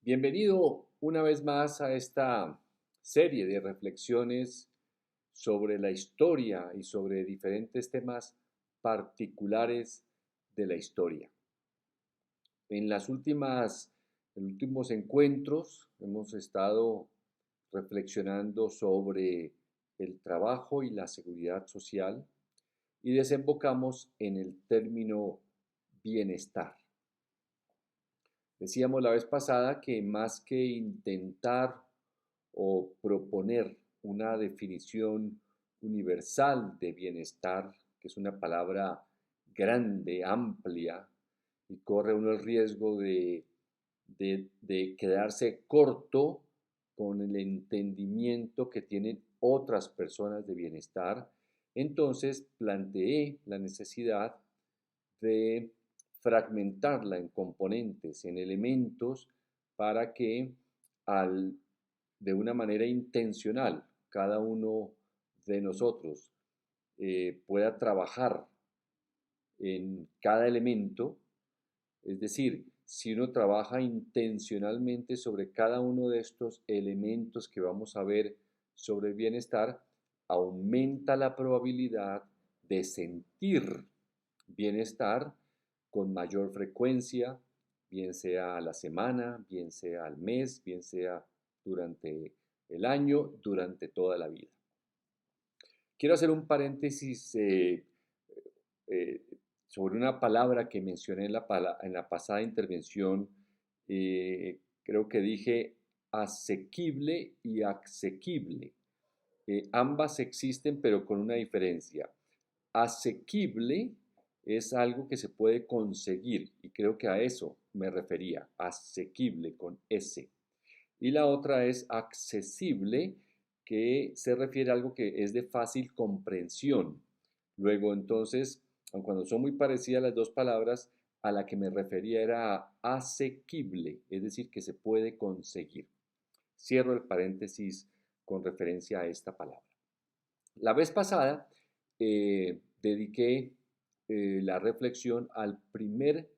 Bienvenido una vez más a esta serie de reflexiones sobre la historia y sobre diferentes temas particulares de la historia. En en los últimos encuentros hemos estado reflexionando sobre el trabajo y la seguridad social y desembocamos en el término bienestar. Decíamos la vez pasada que más que intentar o proponer una definición universal de bienestar, que es una palabra grande, amplia, y corre uno el riesgo de quedarse corto con el entendimiento que tienen otras personas de bienestar, entonces planteé la necesidad de fragmentarla en componentes, en elementos, para que al, de una manera intencional cada uno de nosotros pueda trabajar en cada elemento, es decir, si uno trabaja intencionalmente sobre cada uno de estos elementos que vamos a ver sobre el bienestar, aumenta la probabilidad de sentir bienestar con mayor frecuencia, bien sea a la semana, bien sea al mes, bien sea durante el año, durante toda la vida. Quiero hacer un paréntesis eh, sobre una palabra que mencioné en la pasada intervención. Creo que dije asequible y asequible. Ambas existen, pero con una diferencia. Asequible es algo que se puede conseguir, y creo que a eso me refería, asequible con S. Y la otra es accesible, que se refiere a algo que es de fácil comprensión. Luego, entonces, aun cuando son muy parecidas las dos palabras, a la que me refería era asequible, es decir, que se puede conseguir. Cierro el paréntesis con referencia a esta palabra. La vez pasada dediqué la reflexión al primer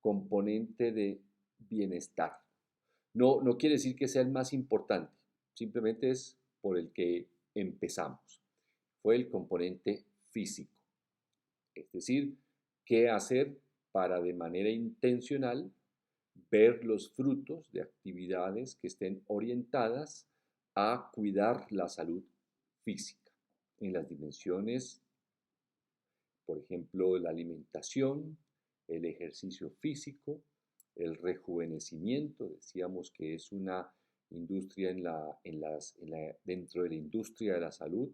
componente de bienestar. No quiere decir que sea el más importante, simplemente es por el que empezamos. Fue el componente físico, es decir, qué hacer para de manera intencional ver los frutos de actividades que estén orientadas a cuidar la salud física en las dimensiones, por ejemplo, la alimentación, el ejercicio físico, el rejuvenecimiento. Decíamos que es una industria dentro de la industria de la salud,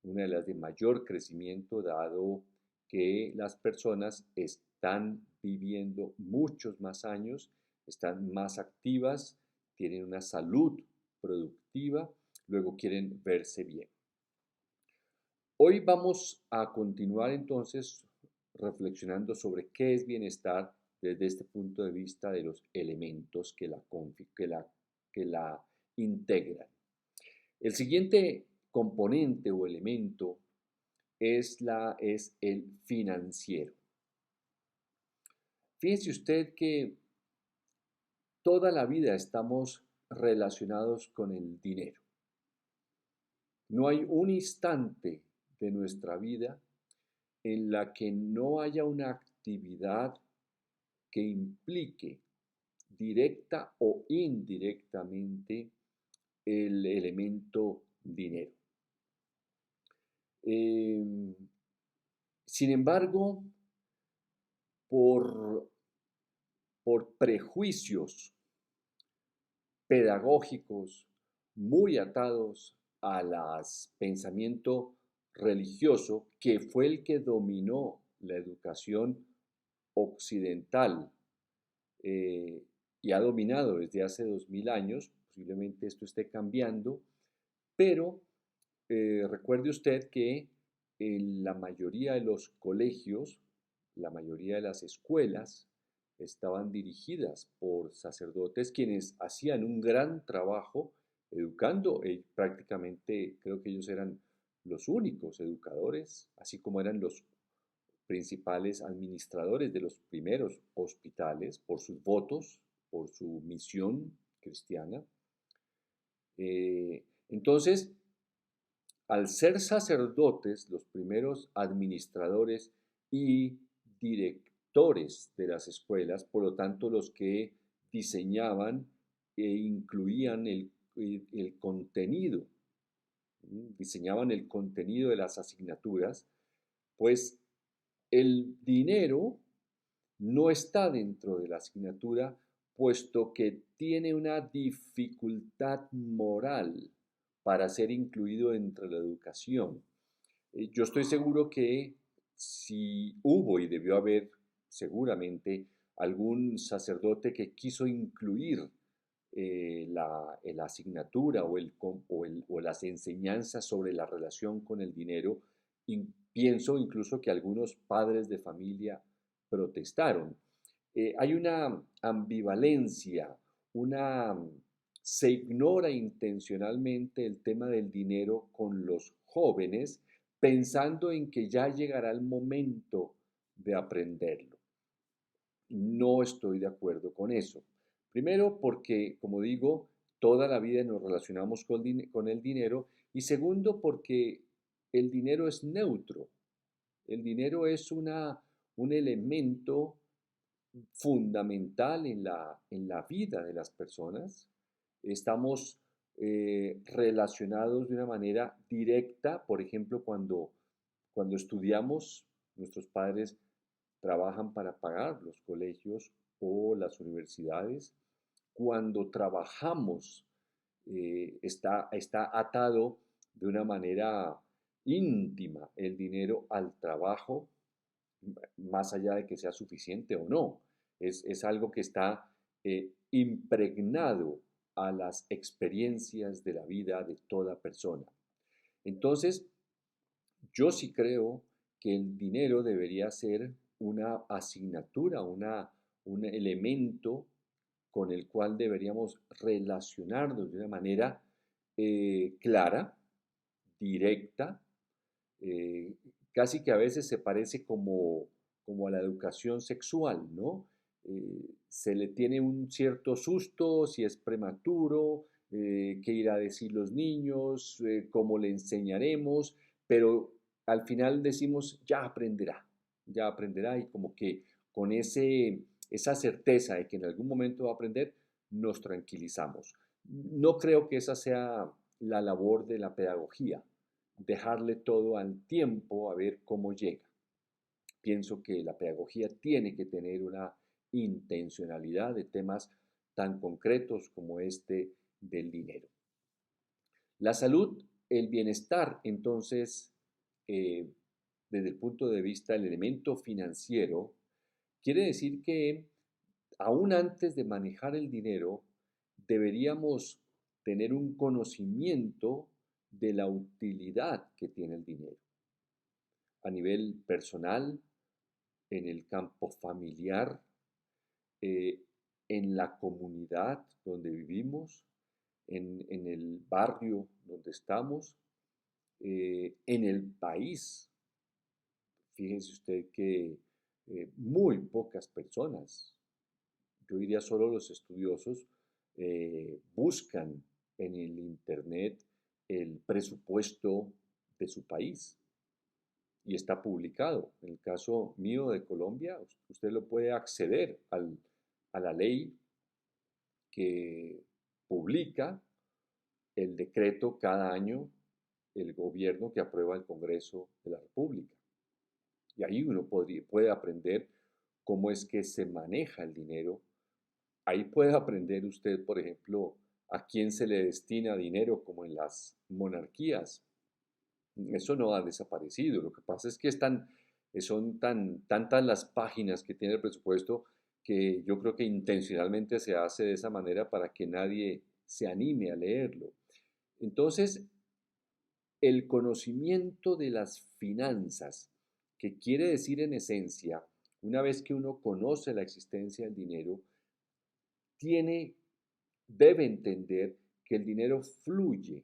una de las de mayor crecimiento, dado que las personas están viviendo muchos más años, están más activas, tienen una salud productiva, luego quieren verse bien. Hoy vamos a continuar entonces reflexionando sobre qué es bienestar desde este punto de vista de los elementos que la integran. El siguiente componente o elemento es el financiero. Fíjense usted que toda la vida estamos relacionados con el dinero. No hay un instante de nuestra vida en la que no haya una actividad que implique directa o indirectamente el elemento dinero. Eh, Sin embargo, por, por prejuicios pedagógicos muy atados a los pensamiento religioso, que fue el que dominó la educación occidental eh, y ha dominado desde hace 2000 años. Posiblemente esto esté cambiando, pero recuerde usted que en la mayoría de los colegios, la mayoría de las escuelas estaban dirigidas por sacerdotes quienes hacían un gran trabajo educando. Prácticamente creo que ellos eran los únicos educadores, así como eran los principales administradores de los primeros hospitales por sus votos, por su misión cristiana. Entonces, al ser sacerdotes, los primeros administradores y directores de las escuelas, por lo tanto los que diseñaban e incluían el contenido, diseñaban el contenido de las asignaturas, pues el dinero no está dentro de la asignatura, puesto que tiene una dificultad moral para ser incluido entre la educación. Yo estoy seguro que si hubo y debió haber seguramente algún sacerdote que quiso incluir la asignatura o las enseñanzas sobre la relación con el dinero, pienso incluso que algunos padres de familia protestaron. Hay una ambivalencia, se ignora intencionalmente el tema del dinero con los jóvenes, pensando en que ya llegará el momento de aprenderlo. No estoy de acuerdo con eso. Primero porque, como digo, toda la vida nos relacionamos con el dinero, y segundo porque el dinero es neutro. El dinero es un elemento fundamental en la vida de las personas. Estamos relacionados de una manera directa, por ejemplo, cuando estudiamos, nuestros padres trabajan para pagar los colegios o las universidades. Cuando trabajamos, está atado de una manera íntima el dinero al trabajo, más allá de que sea suficiente o no. Es algo que está impregnado a las experiencias de la vida de toda persona. Entonces, yo sí creo que el dinero debería ser una asignatura, un elemento con el cual deberíamos relacionarnos de una manera clara, directa, eh, casi que a veces se parece como a la educación sexual, ¿no? Se le tiene un cierto susto si es prematuro, qué irá a decir los niños, cómo le enseñaremos, pero al final decimos, ya aprenderá, y como que con esa certeza de que en algún momento va a aprender, nos tranquilizamos. No creo que esa sea la labor de la pedagogía, dejarle todo al tiempo a ver cómo llega. Pienso que la pedagogía tiene que tener una intencionalidad de temas tan concretos como este del dinero. La salud, el bienestar, entonces, eh, desde el punto de vista del elemento financiero, quiere decir que aún antes de manejar el dinero, deberíamos tener un conocimiento de la utilidad que tiene el dinero a nivel personal, en el campo familiar, eh, en la comunidad donde vivimos, en el barrio donde estamos, en el país. Fíjense usted que muy pocas personas, yo diría solo los estudiosos, buscan en el Internet el presupuesto de su país, y está publicado. En el caso mío de Colombia, usted lo puede acceder a la ley que publica el decreto cada año el gobierno que aprueba el Congreso de la República. Y ahí uno puede aprender cómo es que se maneja el dinero. Ahí puede aprender usted, por ejemplo, a quién se le destina dinero, como en las monarquías. Eso no ha desaparecido. Lo que pasa es que son tantas las páginas que tiene el presupuesto, que yo creo que intencionalmente se hace de esa manera para que nadie se anime a leerlo. Entonces, el conocimiento de las finanzas, que quiere decir en esencia, una vez que uno conoce la existencia del dinero, tiene, debe entender que el dinero fluye.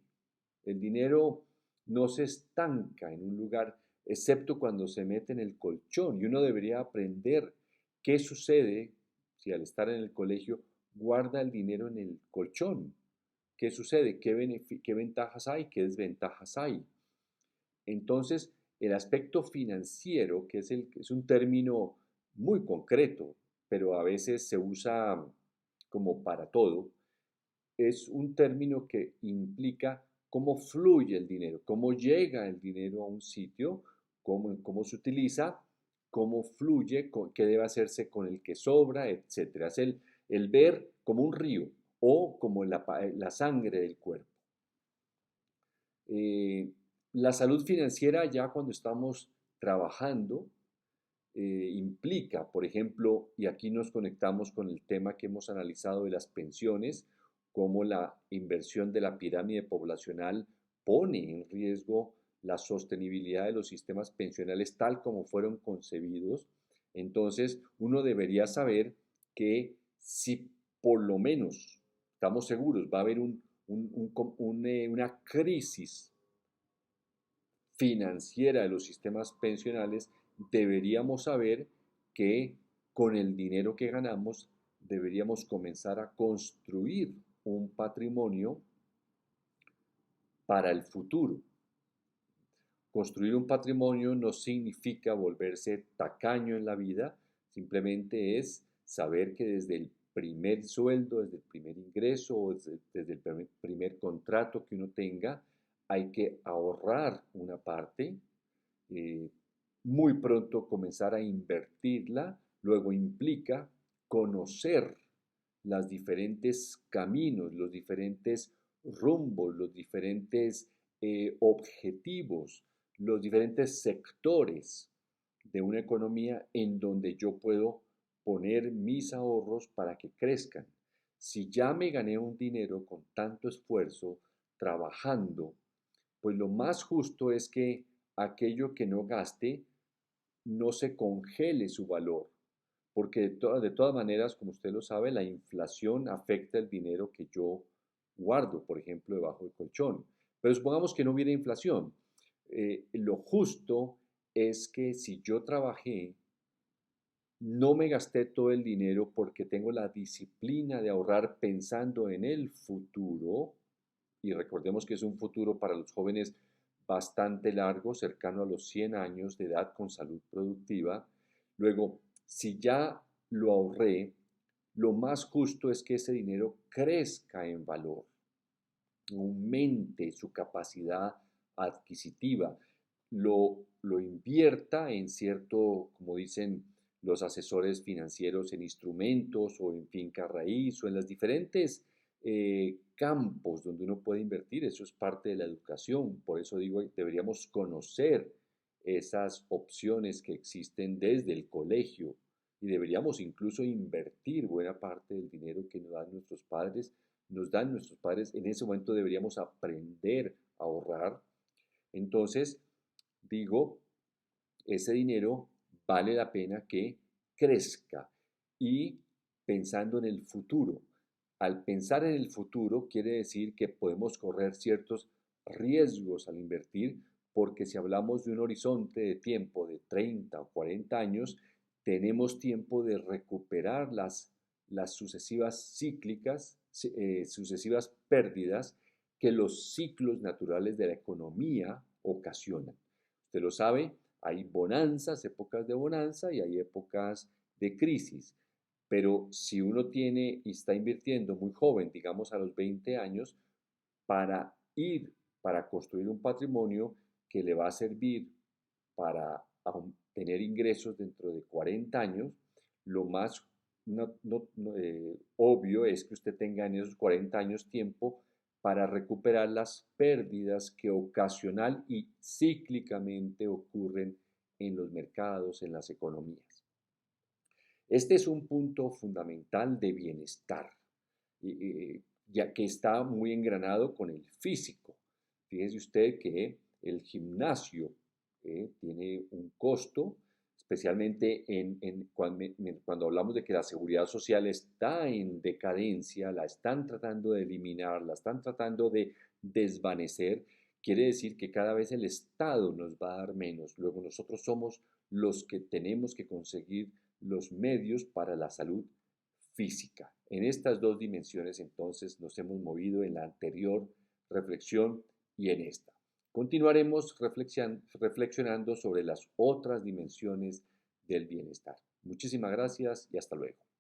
El dinero no se estanca en un lugar, excepto cuando se mete en el colchón. Y uno debería aprender qué sucede si al estar en el colegio guarda el dinero en el colchón. ¿Qué sucede? ¿Qué ventajas hay? ¿Qué desventajas hay? Entonces, el aspecto financiero, es un término muy concreto, pero a veces se usa como para todo, es un término que implica cómo fluye el dinero, cómo llega el dinero a un sitio, cómo se utiliza, cómo fluye, qué debe hacerse con el que sobra, etcétera. Es el ver como un río o como la sangre del cuerpo. Eh, la salud financiera ya cuando estamos trabajando implica, por ejemplo, y aquí nos conectamos con el tema que hemos analizado de las pensiones, cómo la inversión de la pirámide poblacional pone en riesgo la sostenibilidad de los sistemas pensionales tal como fueron concebidos. Entonces, uno debería saber que si por lo menos estamos seguros va a haber una crisis financiera de los sistemas pensionales, deberíamos saber que con el dinero que ganamos deberíamos comenzar a construir un patrimonio para el futuro. Construir un patrimonio no significa volverse tacaño en la vida, simplemente es saber que desde el primer sueldo, desde el primer ingreso o desde el primer contrato que uno tenga, hay que ahorrar una parte, eh, muy pronto comenzar a invertirla, luego implica conocer los diferentes caminos, los diferentes rumbos, los diferentes objetivos, los diferentes sectores de una economía en donde yo puedo poner mis ahorros para que crezcan. Si ya me gané un dinero con tanto esfuerzo, trabajando, pues lo más justo es que aquello que no gaste no se congele su valor, porque de todas maneras, como usted lo sabe, la inflación afecta el dinero que yo guardo, por ejemplo, debajo del colchón. Pero supongamos que no hubiera inflación. Lo justo es que si yo trabajé, no me gasté todo el dinero porque tengo la disciplina de ahorrar pensando en el futuro, y recordemos que es un futuro para los jóvenes bastante largo, cercano a los 100 años de edad con salud productiva. Luego, si ya lo ahorré, lo más justo es que ese dinero crezca en valor, aumente su capacidad adquisitiva, lo invierta en cierto, como dicen los asesores financieros, en instrumentos o en finca raíz o en los diferentes campos donde uno puede invertir. Eso es parte de la educación. Por eso digo, deberíamos conocer esas opciones que existen desde el colegio y deberíamos incluso invertir buena parte del dinero que nos dan nuestros padres, en ese momento deberíamos aprender a ahorrar. Entonces, digo, ese dinero vale la pena que crezca y pensando en el futuro. Al pensar en el futuro quiere decir que podemos correr ciertos riesgos al invertir, porque si hablamos de un horizonte de tiempo de 30 o 40 años, tenemos tiempo de recuperar las sucesivas pérdidas que los ciclos naturales de la economía ocasionan. Usted lo sabe, hay bonanzas, épocas de bonanza y hay épocas de crisis. Pero si uno tiene y está invirtiendo muy joven, digamos a los 20 años, para para construir un patrimonio que le va a servir para tener ingresos dentro de 40 años, lo más obvio es que usted tenga en esos 40 años tiempo para recuperar las pérdidas que ocasional y cíclicamente ocurren en los mercados, en las economías. Este es un punto fundamental de bienestar, ya que está muy engranado con el físico. Fíjese usted que el gimnasio tiene un costo, especialmente cuando hablamos de que la seguridad social está en decadencia, la están tratando de eliminar, la están tratando de desvanecer, quiere decir que cada vez el Estado nos va a dar menos. Luego nosotros somos los que tenemos que conseguir los medios para la salud física. En estas dos dimensiones entonces nos hemos movido en la anterior reflexión y en esta. Continuaremos reflexionando sobre las otras dimensiones del bienestar. Muchísimas gracias y hasta luego.